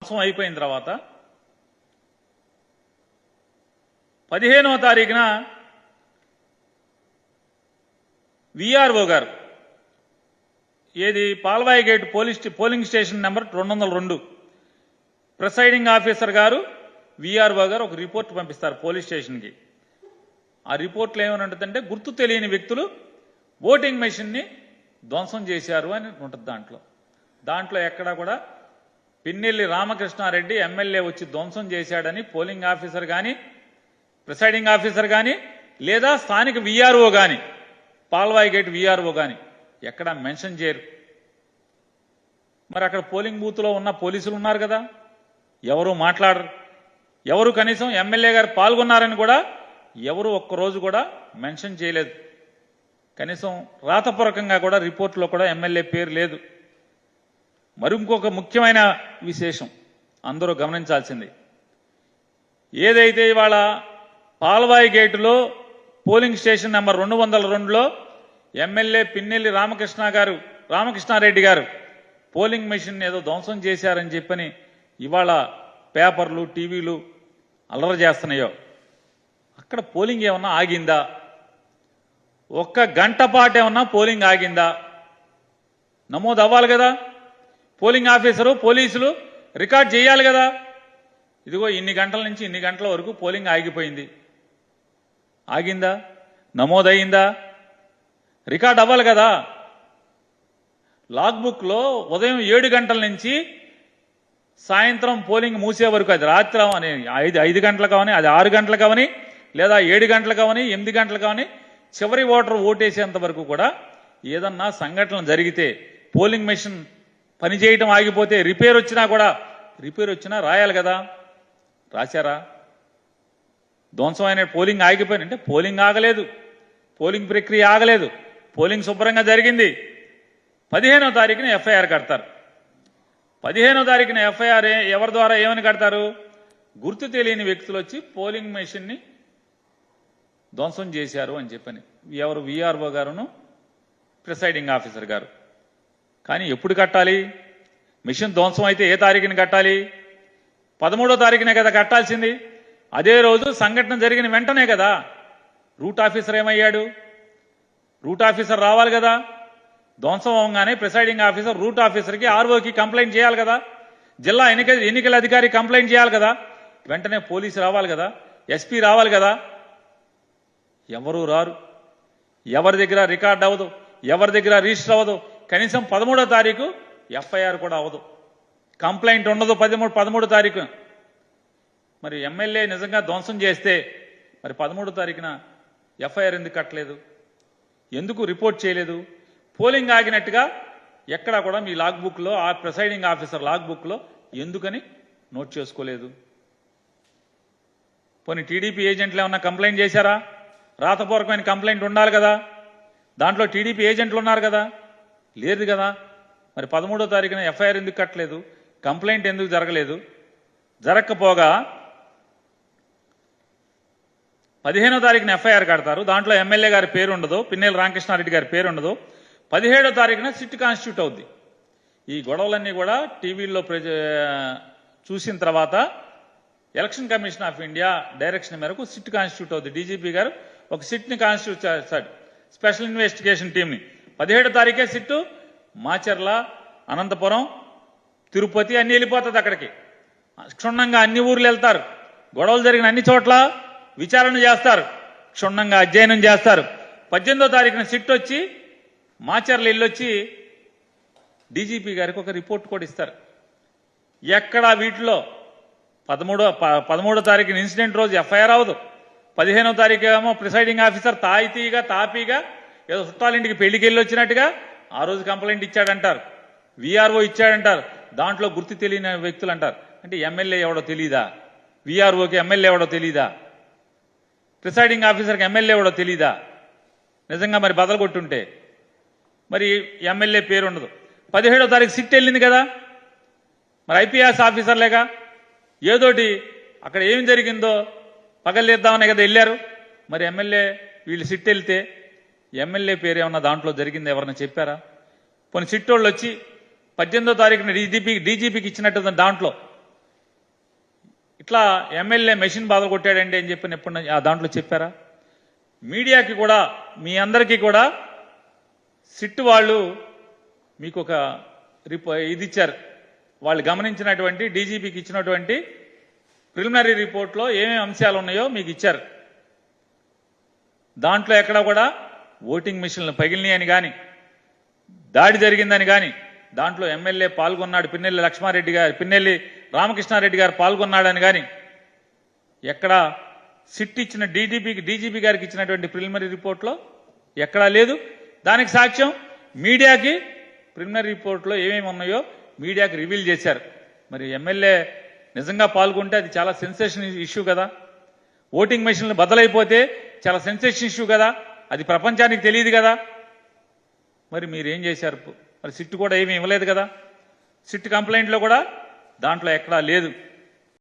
ధ్వంసం అయిపోయిన తర్వాత 15వ తారీఖున విఆర్ఓ గారు ఏది Palvai gate polling station number 202 presiding officer గారు విఆర్ఓ గారు ఒక రిపోర్ట్ పంపిస్తారు పోలీస్ స్టేషన్కి. ఆ రిపోర్ట్లో ఏమని ఉంటుందంటే గుర్తు తెలియని వ్యక్తులు ఓటింగ్ మెషిన్ని ధ్వంసం చేశారు అని ఉంటుంది. దాంట్లో ఎక్కడా కూడా పిన్నెల్లి రామకృష్ణారెడ్డి ఎమ్మెల్యే వచ్చి ధ్వంసం చేశాడని పోలింగ్ ఆఫీసర్ కానీ ప్రిసైడింగ్ ఆఫీసర్ కానీ లేదా స్థానిక విఆర్ఓ కానీ పాల్వాయి గేట్ విఆర్ఓ కానీ ఎక్కడా మెన్షన్ చేయరు. మరి అక్కడ పోలింగ్ బూత్లో ఉన్న పోలీసులు ఉన్నారు కదా, ఎవరు మాట్లాడరు. ఎవరు కనీసం ఎమ్మెల్యే గారు పాల్గొన్నారని కూడా ఎవరు ఒక్కరోజు కూడా మెన్షన్ చేయలేదు. కనీసం రాతపూర్వకంగా కూడా రిపోర్ట్లో కూడా ఎమ్మెల్యే పేరు లేదు. మరి ఇంకొక ముఖ్యమైన విశేషం అందరూ గమనించాల్సింది, ఏదైతే ఇవాళ పాల్వాయి గేటులో పోలింగ్ స్టేషన్ నెంబర్ 202లో ఎమ్మెల్యే పిన్నెల్లి రామకృష్ణారెడ్డి గారు పోలింగ్ మెషిన్ ఏదో ధ్వంసం చేశారని చెప్పని ఇవాళ పేపర్లు టీవీలు అల్లరి చేస్తున్నాయో, అక్కడ పోలింగ్ ఏమన్నా ఆగిందా? ఒక్క గంట పాటు ఏమన్నా పోలింగ్ ఆగిందా? నమోదు అవ్వాలి కదా, పోలింగ్ ఆఫీసరు పోలీసులు రికార్డ్ చేయాలి కదా. ఇదిగో ఇన్ని గంటల నుంచి ఇన్ని గంటల వరకు పోలింగ్ ఆగిపోయింది. ఆగిందా? నమోదయ్యిందా? రికార్డ్ అవ్వాలి కదా. లాగ్బుక్లో ఉదయం 7 గంటల నుంచి సాయంత్రం పోలింగ్ మూసే వరకు, అది రాత్రి అవని 5 గంటలకు అవని, అది 6 గంటలకు అవని, లేదా 7 గంటలకు అవని, 8 గంటలకు అవని, చివరి ఓటర్ ఓటేసేంత వరకు కూడా ఏదన్నా సంఘటన జరిగితే పోలింగ్ మెషిన్ పనిచేయటం ఆగిపోతే రిపేర్ వచ్చినా రాయాలి కదా. రాశారా? ధ్వంసమైన పోలింగ్ ఆగిపోయినంటే పోలింగ్ ఆగలేదు, పోలింగ్ ప్రక్రియ ఆగలేదు, పోలింగ్ శుభ్రంగా జరిగింది. 15వ తారీఖున ఎఫ్ఐఆర్ కడతారు. 15వ తారీఖున ఎఫ్ఐఆర్ ఎవరి ద్వారా ఏమని కడతారు? గుర్తు తెలియని వ్యక్తులు వచ్చి పోలింగ్ మెషిన్ని ధ్వంసం చేశారు అని చెప్పని. ఎవరు? విఆర్ఓ గారును ప్రిసైడింగ్ ఆఫీసర్ గారు. కానీ ఎప్పుడు కట్టాలి? మెషిన్ ధ్వంసం అయితే ఏ తారీఖున కట్టాలి? 13వ తారీఖునే కదా కట్టాల్సింది. అదే రోజు సంఘటన జరిగిన వెంటనే కదా. రూట్ ఆఫీసర్ ఏమయ్యాడు? రూట్ ఆఫీసర్ రావాలి కదా. ధ్వంసం అవగానే ప్రిసైడింగ్ ఆఫీసర్ రూట్ ఆఫీసర్కి ఆర్ఓకి కంప్లైంట్ చేయాలి కదా. జిల్లా ఎన్నికల అధికారి కంప్లైంట్ చేయాలి కదా. వెంటనే పోలీసు రావాలి కదా, ఎస్పీ రావాలి కదా. ఎవరు రారు. ఎవరి దగ్గర రికార్డ్ అవ్వదు, ఎవరి దగ్గర రిజిస్టర్ అవ్వదు. కనీసం 13వ తారీఖు ఎఫ్ఐఆర్ కూడా అవ్వదు, కంప్లైంట్ ఉండదు 13వ తారీఖు. మరి ఎమ్మెల్యే నిజంగా ధ్వంసం చేస్తే మరి 13వ తారీఖున ఎఫ్ఐఆర్ ఎందుకు కట్టలేదు? ఎందుకు రిపోర్ట్ చేయలేదు? పోలింగ్ ఆగినట్టుగా ఎక్కడా కూడా మీ లాగ్బుక్లో, ఆ ప్రిసైడింగ్ ఆఫీసర్ లాగ్బుక్లో ఎందుకని నోట్ చేసుకోలేదు? పోనీ టీడీపీ ఏజెంట్లు ఏమన్నా కంప్లైంట్ చేశారా? రాతపూర్వకమైన కంప్లైంట్ ఉండాలి కదా. దాంట్లో టీడీపీ ఏజెంట్లు ఉన్నారు కదా, లేదు కదా. మరి 13వ తారీఖున ఎఫ్ఐఆర్ ఎందుకు కట్టలేదు? కంప్లైంట్ ఎందుకు జరగలేదు? జరగకపోగా 15వ తారీఖున ఎఫ్ఐఆర్ కడతారు. దాంట్లో ఎమ్మెల్యే గారి పేరు ఉండదు, పిన్నెల్లి రామకృష్ణారెడ్డి గారి పేరు ఉండదు. 17వ తారీఖున సిట్ కాన్స్టిట్యూట్ అవుద్ది. ఈ గొడవలన్నీ కూడా టీవీల్లో చూసిన తర్వాత election commission of India direction మేరకు సిట్ కాన్స్టిట్యూట్ అవుద్ది. డీజీపీ గారు ఒక సిట్ని కాన్స్టిట్యూట్ చేస్తాడు, స్పెషల్ ఇన్వెస్టిగేషన్ టీంని. 17వ తారీఖే సిట్టు మాచర్ల, అనంతపురం, తిరుపతి అన్ని వెళ్ళిపోతుంది. అక్కడికి క్షుణ్ణంగా అన్ని ఊర్లు వెళ్తారు. గొడవలు జరిగిన అన్ని చోట్ల విచారణ చేస్తారు, క్షుణ్ణంగా అధ్యయనం చేస్తారు. 18వ తారీఖున సిట్ వచ్చి మాచర్ల వెళ్ళొచ్చి డీజీపీ గారికి ఒక రిపోర్ట్ కూడా ఇస్తారు. ఎక్కడా వీటిలో 13వ తారీఖున ఇన్సిడెంట్ రోజు ఎఫ్ఐఆర్ అవ్వదు. 15వ తారీఖు ఏమో ప్రిసైడింగ్ ఆఫీసర్ తాపీగా ఏదో చుట్టాలింటికి పెళ్లికి వెళ్ళి వచ్చినట్టుగా ఆ రోజు కంప్లైంట్ ఇచ్చాడంటారు, విఆర్ఓ ఇచ్చాడంటారు. దాంట్లో గుర్తు తెలియని వ్యక్తులు అంటారు. అంటే ఎమ్మెల్యే ఎవడో తెలీదా? విఆర్ఓకి ఎమ్మెల్యే ఎవడో తెలీదా? ప్రిసైడింగ్ ఆఫీసర్కి ఎమ్మెల్యే ఎవడో తెలీదా? నిజంగా మరి బదలు కొట్టుంటే మరి ఎమ్మెల్యే పేరు ఉండదు. 17వ తారీఖు సిట్ వెళ్ళింది కదా, మరి ఐపీఎస్ ఆఫీసర్లేగా ఏదోటి అక్కడ ఏం జరిగిందో పగలేద్దామనే కదా వెళ్ళారు. మరి ఎమ్మెల్యే వీళ్ళు సిట్ వెళ్తే ఎమ్మెల్యే పేరు ఏమన్నా దాంట్లో జరిగింది ఎవరన్నా చెప్పారా? కొన్ని సిట్టోళ్ళు వచ్చి 18వ తారీఖున డీజీపీకి ఇచ్చినట్టు దాంట్లో ఇట్లా ఎమ్మెల్యే మెషిన్ బాధలు కొట్టాడండి అని చెప్పి ఎప్పుడు దాంట్లో చెప్పారా? మీడియాకి కూడా మీ అందరికీ కూడా సిట్ వాళ్ళు మీకు ఒక ఇది ఇచ్చారు. వాళ్ళు గమనించినటువంటి డీజీపీకి ఇచ్చినటువంటి ప్రిలిమినరీ రిపోర్ట్లో ఏమేమి అంశాలు ఉన్నాయో మీకు ఇచ్చారు. దాంట్లో ఎక్కడా కూడా ఓటింగ్ మిషన్లు పగిలినాయని కానీ, దాడి జరిగిందని కానీ, దాంట్లో ఎమ్మెల్యే పాల్గొన్నాడు, పిన్నెల్లి రామకృష్ణారెడ్డి గారు పాల్గొన్నాడని కానీ ఎక్కడా సిట్ ఇచ్చిన డీజీపీ గారికి ఇచ్చినటువంటి ప్రిలిమినరీ రిపోర్ట్లో ఎక్కడా లేదు. దానికి సాక్ష్యం మీడియాకి ప్రిలిమినరీ రిపోర్ట్లో ఏమేమి ఉన్నాయో మీడియాకి రివీల్ చేశారు. మరి ఎమ్మెల్యే నిజంగా పాల్గొంటే అది చాలా సెన్సేషన్ ఇష్యూ కదా. ఓటింగ్ మెషిన్లు బద్దలైపోతే చాలా సెన్సేషన్ ఇష్యూ కదా. అది ప్రపంచానికి తెలియదు కదా. మరి మీరేం చేశారు? మరి సిట్ కూడా ఏమీ ఇవ్వలేదు కదా. సిట్ కంప్లైంట్లో కూడా దాంట్లో ఎక్కడా లేదు.